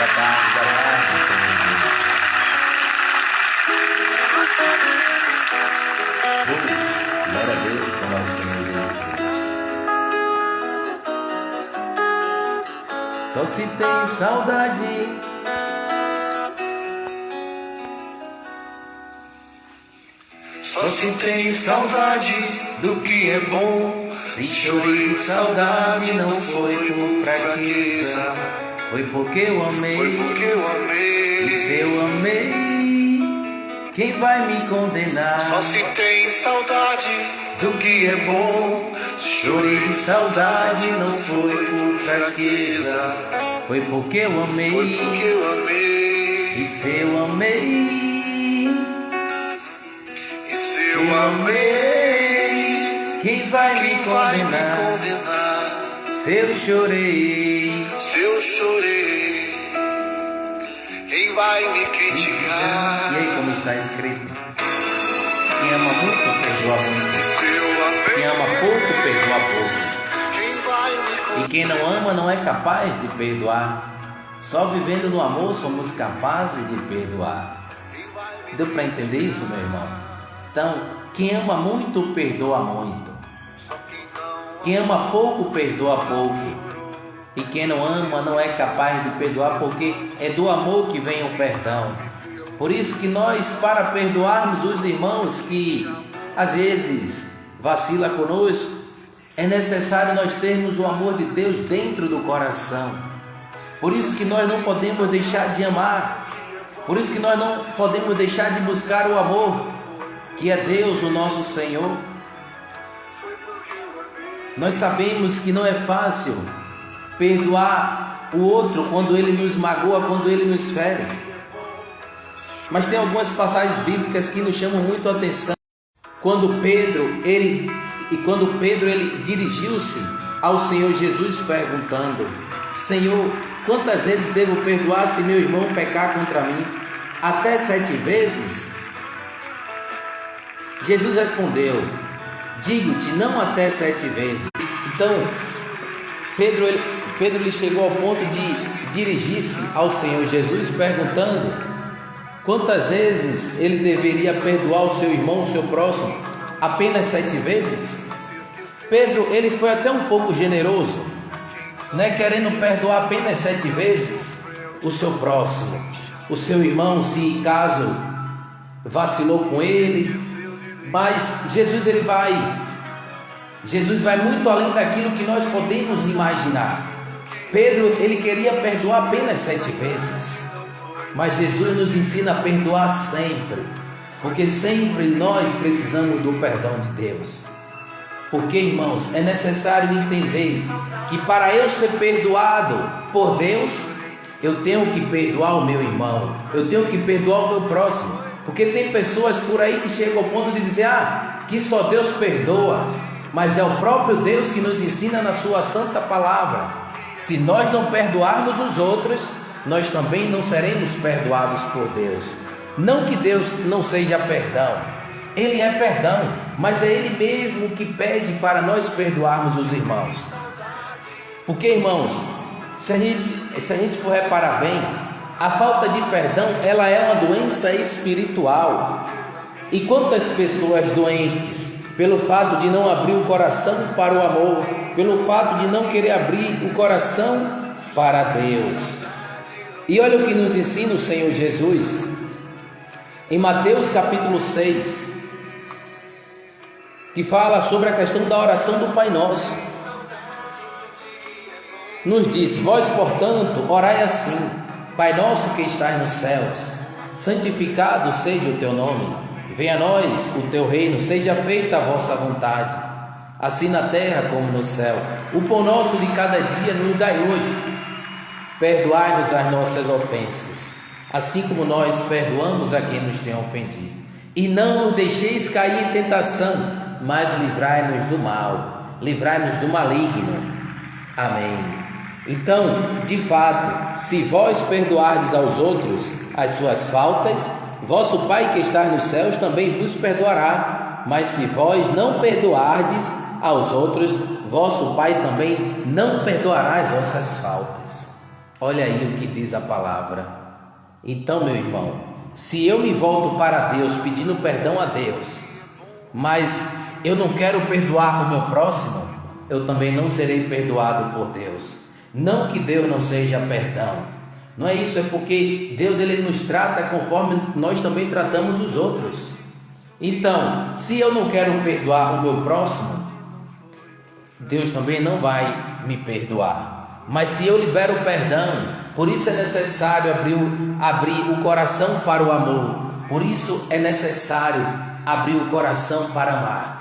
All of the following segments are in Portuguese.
Boa tarde, boa tarde. Glória a Deus com nosso Senhor Jesus Cristo. Só se tem saudade, só se tem saudade do que é bom. Se chorei saudade não foi por fraqueza, foi porque eu amei. foi porque eu amei. E se eu amei, quem vai me condenar? Só se tem saudade do que é bom. Se chorei saudade não foi por fraqueza, foi porque eu amei. foi porque eu amei. E se eu amei, E se eu amei, quem vai quem me vai me condenar? condenar? Se eu chorei, Se eu chorei, quem vai me e criticar? aí como está escrito? Quem ama muito, perdoa muito. Se eu Quem amei, ama pouco, perdoa pouco. quem vai me E quem não ama não é capaz de perdoar. Só vivendo no amor somos capazes de perdoar. Deu para entender isso, meu irmão? Então, quem ama muito, perdoa muito. Quem ama pouco, perdoa pouco. E quem não ama não é capaz de perdoar, porque é do amor que vem o perdão. Por isso que nós, para perdoarmos os irmãos que às vezes vacila conosco, é necessário nós termos o amor de Deus dentro do coração. Por isso que nós não podemos deixar de amar. Por isso que nós não podemos deixar de buscar o amor, que é Deus, o nosso Senhor. Nós sabemos que não é fácil perdoar o outro quando ele nos magoa, quando ele nos fere. Mas tem algumas passagens bíblicas que nos chamam muito a atenção. Quando Pedro dirigiu-se ao Senhor Jesus perguntando: Senhor, quantas vezes devo perdoar se meu irmão pecar contra mim? Até 7 vezes? Jesus respondeu: digo-te, não até 7 vezes. Então, Pedro ele chegou ao ponto de dirigir-se ao Senhor Jesus perguntando quantas vezes ele deveria perdoar o seu irmão, o seu próximo. Apenas 7 vezes? Pedro, ele foi até um pouco generoso, né? Querendo perdoar apenas 7 vezes o seu próximo, o seu irmão, se caso vacilou com ele. Mas Jesus vai muito além daquilo que nós podemos imaginar. Pedro, ele queria perdoar apenas 7 vezes, mas Jesus nos ensina a perdoar sempre, porque sempre nós precisamos do perdão de Deus. Porque, irmãos, é necessário entender que para eu ser perdoado por Deus, eu tenho que perdoar o meu irmão, eu tenho que perdoar o meu próximo. Porque tem pessoas por aí que chegam ao ponto de dizer que só Deus perdoa, mas é o próprio Deus que nos ensina na sua santa palavra. Se nós não perdoarmos os outros, nós também não seremos perdoados por Deus. Não que Deus não seja perdão, Ele é perdão, mas é Ele mesmo que pede para nós perdoarmos os irmãos. Porque, irmãos, se a gente for reparar bem, a falta de perdão, ela é uma doença espiritual. E quantas pessoas doentes, pelo fato de não abrir o coração para o amor, pelo fato de não querer abrir o coração para Deus. E olha o que nos ensina o Senhor Jesus, em Mateus capítulo 6, que fala sobre a questão da oração do Pai Nosso. Nos diz: vós, portanto, orai assim: Pai nosso que estás nos céus, santificado seja o teu nome, venha a nós o teu reino, seja feita a vossa vontade, assim na terra como no céu. O pão nosso de cada dia nos dai hoje. Perdoai-nos as nossas ofensas, assim como nós perdoamos a quem nos tem ofendido. E não nos deixeis cair em tentação, mas livrai-nos do mal, livrai-nos do maligno. Amém. Então, de fato, se vós perdoardes aos outros as suas faltas, vosso Pai que está nos céus também vos perdoará. Mas se vós não perdoardes aos outros, vosso Pai também não perdoará as vossas faltas. Olha aí o que diz a palavra. Então, meu irmão, se eu me volto para Deus pedindo perdão a Deus, mas eu não quero perdoar o meu próximo, eu também não serei perdoado por Deus. Não que Deus não seja perdão, não é isso, é porque Deus ele nos trata conforme nós também tratamos os outros. Então, se eu não quero perdoar o meu próximo, Deus também não vai me perdoar. Mas se eu libero o perdão, por isso é necessário abrir o coração para o amor. Por isso é necessário abrir o coração para amar.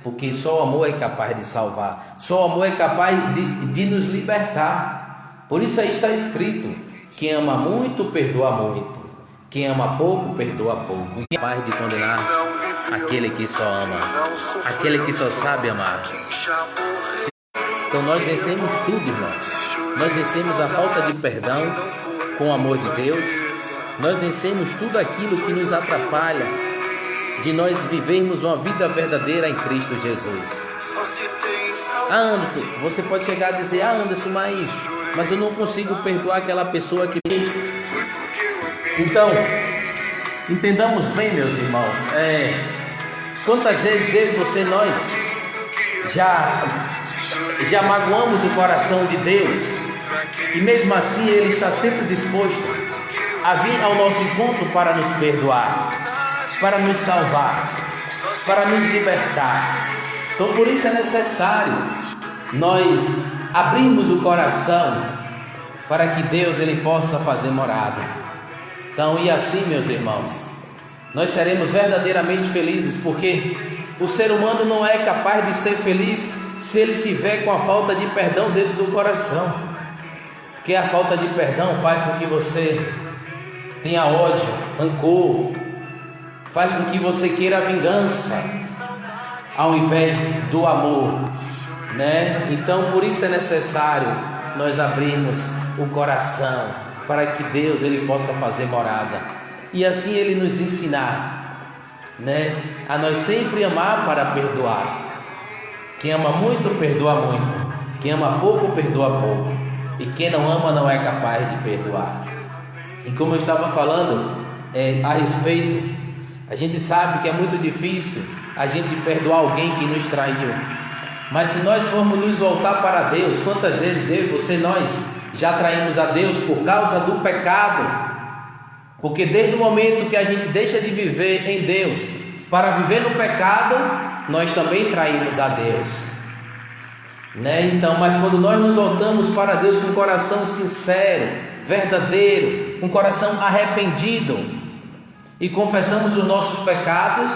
Porque só o amor é capaz de salvar. Só o amor é capaz de nos libertar. Por isso aí está escrito: quem ama muito, perdoa muito. Quem ama pouco, perdoa pouco. Quem é capaz de condenar aquele que só ama, aquele que só sabe amar. Então nós vencemos tudo, irmãos. Nós vencemos a falta de perdão com o amor de Deus. Nós vencemos tudo aquilo que nos atrapalha de nós vivermos uma vida verdadeira em Cristo Jesus. Anderson, você pode chegar a dizer: Anderson, mas eu não consigo perdoar aquela pessoa que... Então, entendamos bem, meus irmãos, quantas vezes eu e você, nós já magoamos o coração de Deus, e mesmo assim Ele está sempre disposto a vir ao nosso encontro para nos perdoar, para nos salvar, para nos libertar. Então por isso é necessário nós abrirmos o coração para que Deus ele possa fazer morada. Então, e assim, meus irmãos, nós seremos verdadeiramente felizes, porque o ser humano não é capaz de ser feliz se ele tiver com a falta de perdão dentro do coração. Porque a falta de perdão faz com que você tenha ódio, rancor, faz com que você queira a vingança ao invés do amor, né? Então por isso é necessário nós abrirmos o coração para que Deus ele possa fazer morada, e assim ele nos ensinar, né, a nós sempre amar para perdoar. Quem ama muito, perdoa muito. Quem ama pouco, perdoa pouco. E quem não ama não é capaz de perdoar. E como eu estava falando a respeito, a gente sabe que é muito difícil a gente perdoar alguém que nos traiu. Mas se nós formos nos voltar para Deus, quantas vezes eu e você, nós já traímos a Deus por causa do pecado? Porque desde o momento que a gente deixa de viver em Deus para viver no pecado, nós também traímos a Deus, né? Então, mas quando nós nos voltamos para Deus com um coração sincero, verdadeiro, um coração arrependido, e confessamos os nossos pecados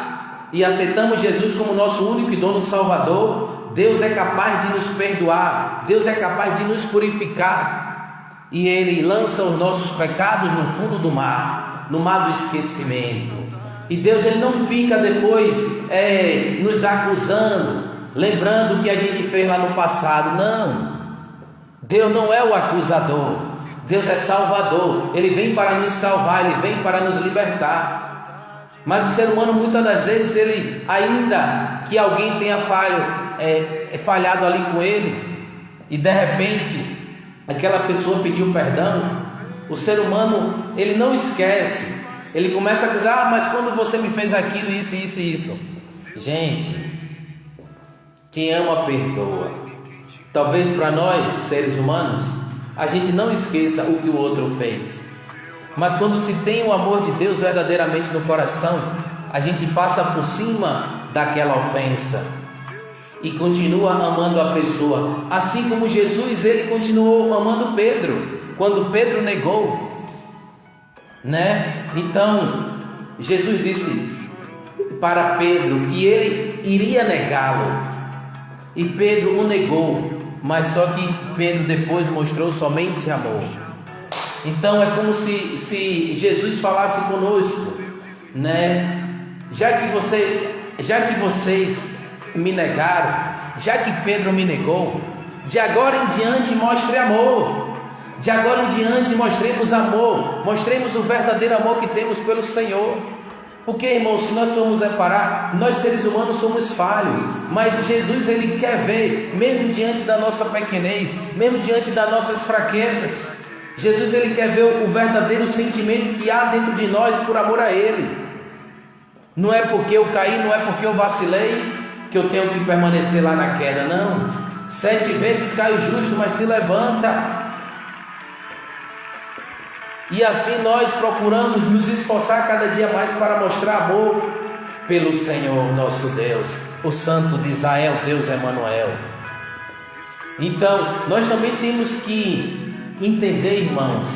e aceitamos Jesus como nosso único e dono Salvador, Deus é capaz de nos perdoar, Deus é capaz de nos purificar, e Ele lança os nossos pecados no fundo do mar, no mar do esquecimento. E Deus ele não fica depois nos acusando, lembrando o que a gente fez lá no passado. Não, Deus não é o acusador, Deus é salvador. Ele vem para nos salvar, Ele vem para nos libertar. Mas o ser humano muitas das vezes, ele, ainda que alguém tenha falhado ali com ele, e de repente aquela pessoa pediu perdão, o ser humano ele não esquece. Ele começa a acusar: mas quando você me fez aquilo, isso, isso e isso. Gente, quem ama perdoa. Talvez para nós, seres humanos, a gente não esqueça o que o outro fez. Mas quando se tem o amor de Deus verdadeiramente no coração, a gente passa por cima daquela ofensa e continua amando a pessoa. Assim como Jesus, ele continuou amando Pedro, quando Pedro negou, né? Então Jesus disse para Pedro que ele iria negá-lo, e Pedro o negou, mas só que Pedro depois mostrou somente amor. Então é como se Jesus falasse conosco, né? Já que vocês me negaram, já que Pedro me negou, de agora em diante mostre amor. De agora em diante mostremos amor, mostremos o verdadeiro amor que temos pelo Senhor. Porque, irmãos, se nós formos reparar, nós seres humanos somos falhos, mas Jesus ele quer ver, mesmo diante da nossa pequenez, mesmo diante das nossas fraquezas, Jesus, ele quer ver o verdadeiro sentimento que há dentro de nós por amor a Ele. Não é porque eu caí, não é porque eu vacilei que eu tenho que permanecer lá na queda, não. 7 vezes cai o justo, mas se levanta. E assim nós procuramos nos esforçar cada dia mais para mostrar amor pelo Senhor nosso Deus, o Santo de Israel, Deus Emanuel. Então, nós também temos que entender, irmãos,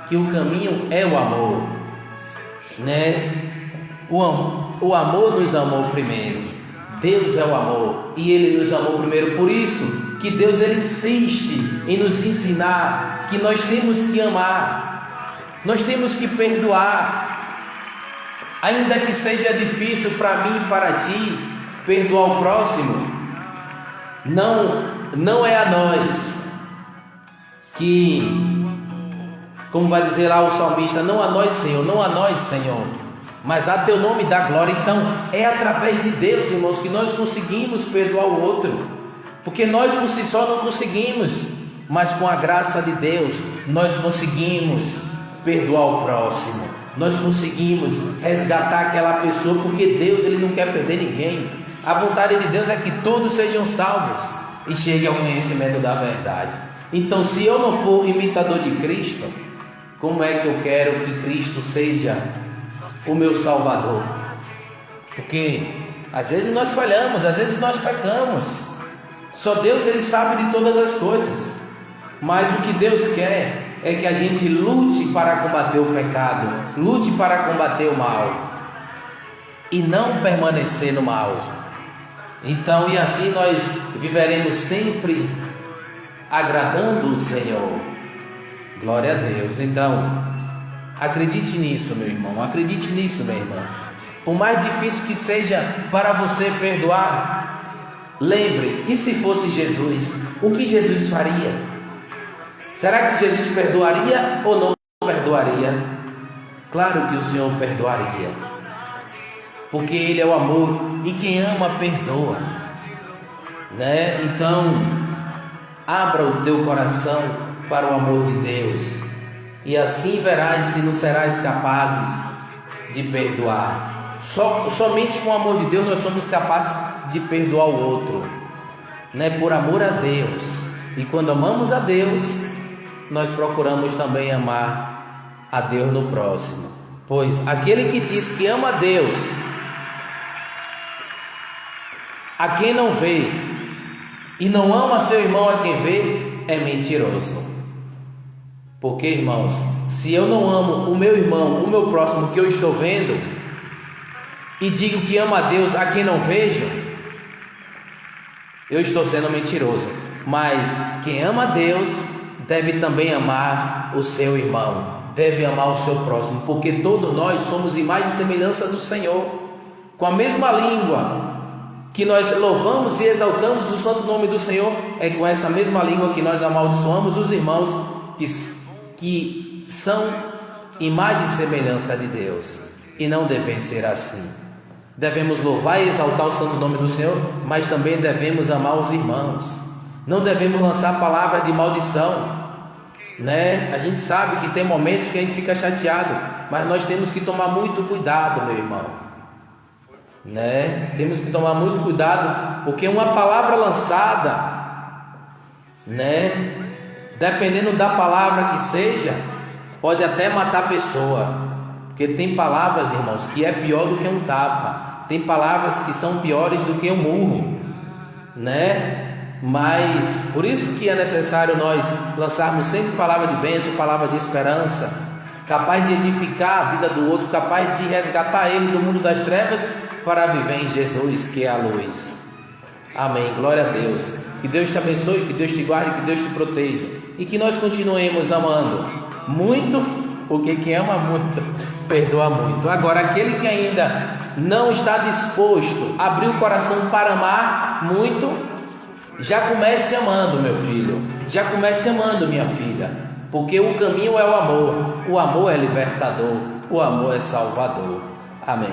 que o caminho é o amor, né? O amor nos amou primeiro. Deus é o amor e Ele nos amou primeiro. Por isso que Deus, ele insiste em nos ensinar que nós temos que amar, nós temos que perdoar, ainda que seja difícil para mim e para ti perdoar o próximo. Não é a nós que, como vai dizer lá o salmista, não a nós, Senhor, não a nós, Senhor, mas a teu nome dá glória. Então é através de Deus, irmãos, que nós conseguimos perdoar o outro, porque nós por si só não conseguimos, mas com a graça de Deus nós conseguimos perdoar o próximo, nós conseguimos resgatar aquela pessoa, porque Deus, ele não quer perder ninguém. A vontade de Deus é que todos sejam salvos e cheguem ao conhecimento da verdade. Então, se eu não for imitador de Cristo, como é que eu quero que Cristo seja o meu Salvador? Porque às vezes nós falhamos, às vezes nós pecamos. Só Deus, ele sabe de todas as coisas. Mas o que Deus quer é que a gente lute para combater o pecado, lute para combater o mal e não permanecer no mal. Então, e assim nós viveremos sempre agradando o Senhor. Glória a Deus. Então, acredite nisso, meu irmão, acredite nisso, minha irmã. Por mais difícil que seja para você perdoar, lembre, e se fosse Jesus, o que Jesus faria? Será que Jesus perdoaria ou não perdoaria? Claro que o Senhor perdoaria, porque Ele é o amor, e quem ama perdoa, né? Então, abra o teu coração para o amor de Deus, e assim verás se não serás capazes de perdoar. Somente com o amor de Deus nós somos capazes de perdoar o outro, né? Por amor a Deus. E quando amamos a Deus, nós procuramos também amar a Deus no próximo. Pois aquele que diz que ama a Deus, a quem não vê, e não ama seu irmão a quem vê, é mentiroso. Porque, irmãos, se eu não amo o meu irmão, o meu próximo que eu estou vendo, e digo que amo a Deus a quem não vejo, eu estou sendo mentiroso. Mas quem ama a Deus deve também amar o seu irmão, deve amar o seu próximo, porque todos nós somos imagem e semelhança do Senhor. Com a mesma língua que nós louvamos e exaltamos o santo nome do Senhor, é com essa mesma língua que nós amaldiçoamos os irmãos que são imagem e semelhança de Deus, e não devem ser assim. Devemos louvar e exaltar o santo nome do Senhor, mas também devemos amar os irmãos. Não devemos lançar palavra de maldição, né? A gente sabe que tem momentos que a gente fica chateado, mas nós temos que tomar muito cuidado, meu irmão, né? Temos que tomar muito cuidado, porque uma palavra lançada, né, dependendo da palavra que seja, pode até matar a pessoa. Porque tem palavras, irmãos, que é pior do que um tapa, tem palavras que são piores do que um murro, né? Mas por isso que é necessário nós lançarmos sempre palavra de bênção, palavra de esperança, capaz de edificar a vida do outro, capaz de resgatar ele do mundo das trevas para viver em Jesus, que é a luz. Amém, glória a Deus. Que Deus te abençoe, que Deus te guarde, que Deus te proteja, e que nós continuemos amando muito, porque quem ama muito perdoa muito. Agora, aquele que ainda não está disposto a abrir o coração para amar muito, já comece amando, meu filho, já comece amando, minha filha, porque o caminho é o amor é libertador, o amor é salvador. Amém.